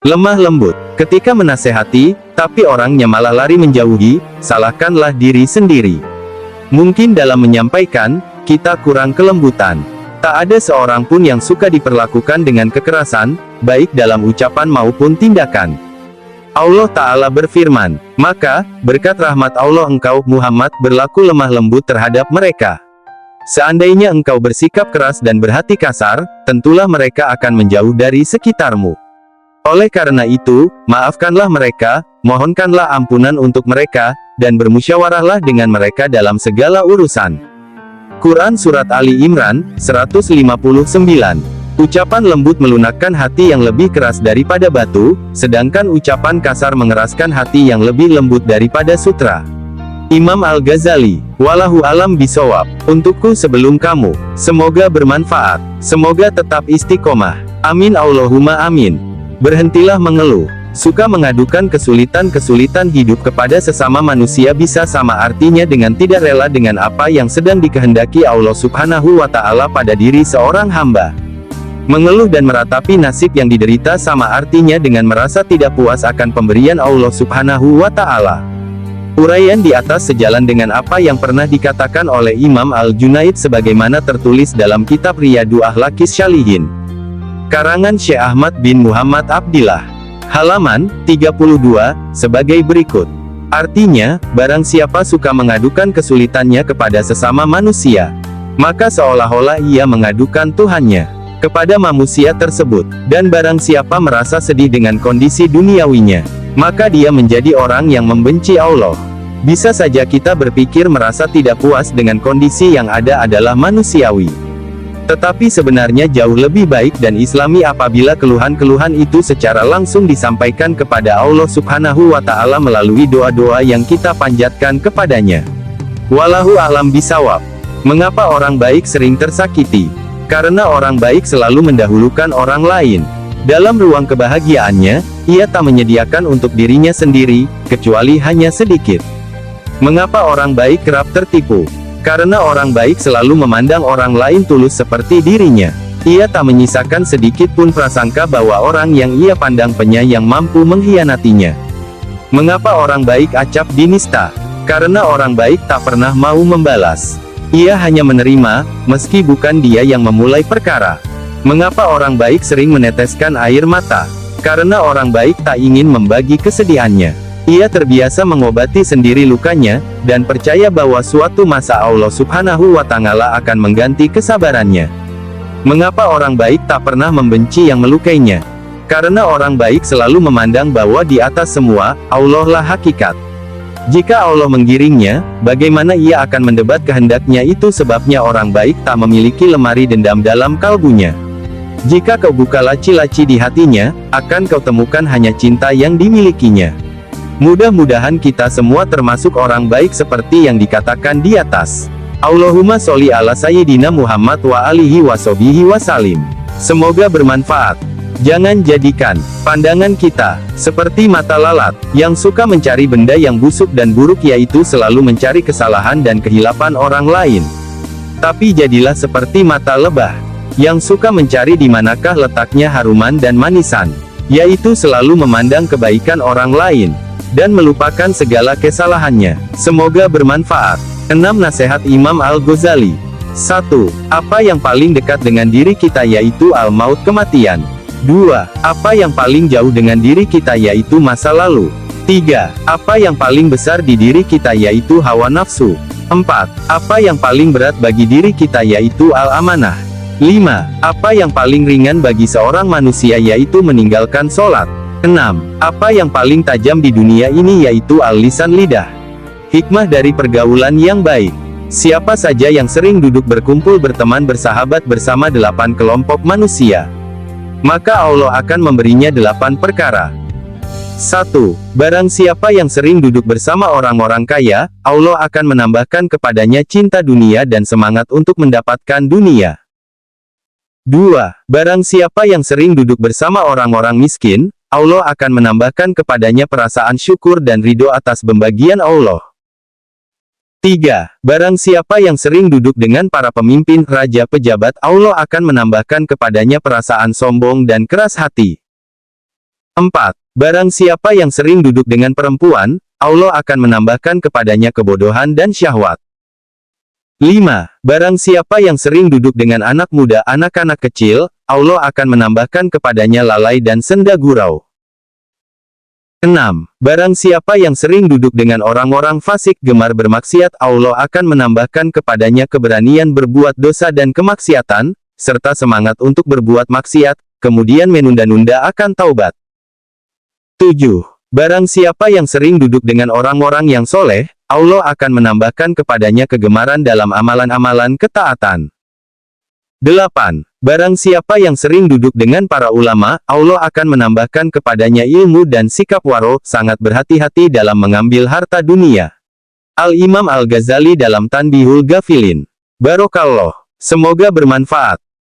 lemah lembut. Ketika menasehati, tapi orangnya malah lari menjauhi, salahkanlah diri sendiri. Mungkin dalam menyampaikan, kita kurang kelembutan. Tak ada seorang pun yang suka diperlakukan dengan kekerasan, baik dalam ucapan maupun tindakan. Allah Ta'ala berfirman, maka, berkat rahmat Allah engkau, Muhammad, berlaku lemah lembut terhadap mereka. Seandainya engkau bersikap keras dan berhati kasar, tentulah mereka akan menjauh dari sekitarmu. Oleh karena itu, maafkanlah mereka, mohonkanlah ampunan untuk mereka, dan bermusyawarahlah dengan mereka dalam segala urusan. Quran Surat Ali Imran, 159. Ucapan lembut melunakkan hati yang lebih keras daripada batu, sedangkan ucapan kasar mengeraskan hati yang lebih lembut daripada sutra. Imam Al-Ghazali, wallahu alam bisawab. Untukku sebelum kamu, semoga bermanfaat, semoga tetap istiqomah. Amin Allahumma amin. Berhentilah mengeluh. Suka mengadukan kesulitan-kesulitan hidup kepada sesama manusia bisa sama artinya dengan tidak rela dengan apa yang sedang dikehendaki Allah Subhanahu wa Ta'ala pada diri seorang hamba. Mengeluh dan meratapi nasib yang diderita sama artinya dengan merasa tidak puas akan pemberian Allah Subhanahu wa Ta'ala. Uraian di atas sejalan dengan apa yang pernah dikatakan oleh Imam Al-Junaid sebagaimana tertulis dalam kitab Riyadu Akhlaqis Shalihin. Karangan Syekh Ahmad bin Muhammad Abdillah. Halaman 32, sebagai berikut. Artinya, barang siapa suka mengadukan kesulitannya kepada sesama manusia, maka seolah-olah ia mengadukan Tuhannya kepada manusia tersebut. Dan barang siapa merasa sedih dengan kondisi duniawinya, maka dia menjadi orang yang membenci Allah. Bisa saja kita berpikir merasa tidak puas dengan kondisi yang ada adalah manusiawi. Tetapi sebenarnya jauh lebih baik dan islami apabila keluhan-keluhan itu secara langsung disampaikan kepada Allah Subhanahu wa Ta'ala melalui doa-doa yang kita panjatkan kepadanya. Wallahu a'lam bisawab. Mengapa orang baik sering tersakiti? Karena orang baik selalu mendahulukan orang lain. Dalam ruang kebahagiaannya, ia tak menyediakan untuk dirinya sendiri, kecuali hanya sedikit. Mengapa orang baik kerap tertipu? Karena orang baik selalu memandang orang lain tulus seperti dirinya. Ia tak menyisakan sedikit pun prasangka bahwa orang yang ia pandang penyayang mampu mengkhianatinya. Mengapa orang baik acap dinista? Karena orang baik tak pernah mau membalas. Ia hanya menerima, meski bukan dia yang memulai perkara. Mengapa orang baik sering meneteskan air mata? Karena orang baik tak ingin membagi kesedihannya. Ia terbiasa mengobati sendiri lukanya, dan percaya bahwa suatu masa Allah Subhanahu wa Ta'ala akan mengganti kesabarannya. Mengapa orang baik tak pernah membenci yang melukainya? Karena orang baik selalu memandang bahwa di atas semua, Allah lah hakikat. Jika Allah menggiringnya, bagaimana ia akan mendebat kehendaknya? Itu sebabnya orang baik tak memiliki lemari dendam dalam kalbunya. Jika kau buka laci-laci di hatinya, akan kau temukan hanya cinta yang dimilikinya. Mudah-mudahan kita semua termasuk orang baik seperti yang dikatakan di atas. Allahumma sholli ala Sayyidina Muhammad wa alihi washabihi wasallim. Semoga bermanfaat. Jangan jadikan pandangan kita seperti mata lalat, yang suka mencari benda yang busuk dan buruk, yaitu selalu mencari kesalahan dan kehilapan orang lain. Tapi jadilah seperti mata lebah, yang suka mencari di manakah letaknya haruman dan manisan, yaitu selalu memandang kebaikan orang lain, dan melupakan segala kesalahannya. Semoga bermanfaat. 6 Nasihat Imam Al-Ghazali. 1. Apa yang paling dekat dengan diri kita yaitu al-maut, kematian. 2. Apa yang paling jauh dengan diri kita yaitu masa lalu. 3. Apa yang paling besar di diri kita yaitu hawa nafsu. 4. Apa yang paling berat bagi diri kita yaitu al-amanah. 5. Apa yang paling ringan bagi seorang manusia yaitu meninggalkan sholat. 6. Apa yang paling tajam di dunia ini yaitu al-lisan, lidah. Hikmah dari pergaulan yang baik. Siapa saja yang sering duduk berkumpul berteman bersahabat bersama 8 kelompok manusia, maka Allah akan memberinya 8 perkara. 1. Barang siapa yang sering duduk bersama orang-orang kaya, Allah akan menambahkan kepadanya cinta dunia dan semangat untuk mendapatkan dunia. 2. Barang siapa yang sering duduk bersama orang-orang miskin, Allah akan menambahkan kepadanya perasaan syukur dan ridho atas pembagian Allah. 3. Barang siapa yang sering duduk dengan para pemimpin, raja, pejabat, Allah akan menambahkan kepadanya perasaan sombong dan keras hati. 4. Barang siapa yang sering duduk dengan perempuan, Allah akan menambahkan kepadanya kebodohan dan syahwat. 5. Barang siapa yang sering duduk dengan anak muda anak-anak kecil, Allah akan menambahkan kepadanya lalai dan senda gurau. 6. Barang siapa yang sering duduk dengan orang-orang fasik gemar bermaksiat, Allah akan menambahkan kepadanya keberanian berbuat dosa dan kemaksiatan, serta semangat untuk berbuat maksiat, kemudian menunda-nunda akan taubat. 7. Barang siapa yang sering duduk dengan orang-orang yang soleh, Allah akan menambahkan kepadanya kegemaran dalam amalan-amalan ketaatan. 8. Barang siapa yang sering duduk dengan para ulama, Allah akan menambahkan kepadanya ilmu dan sikap waro, sangat berhati-hati dalam mengambil harta dunia. Al-Imam Al-Ghazali dalam Tanbihul Ghafilin. Barokallah. Semoga bermanfaat.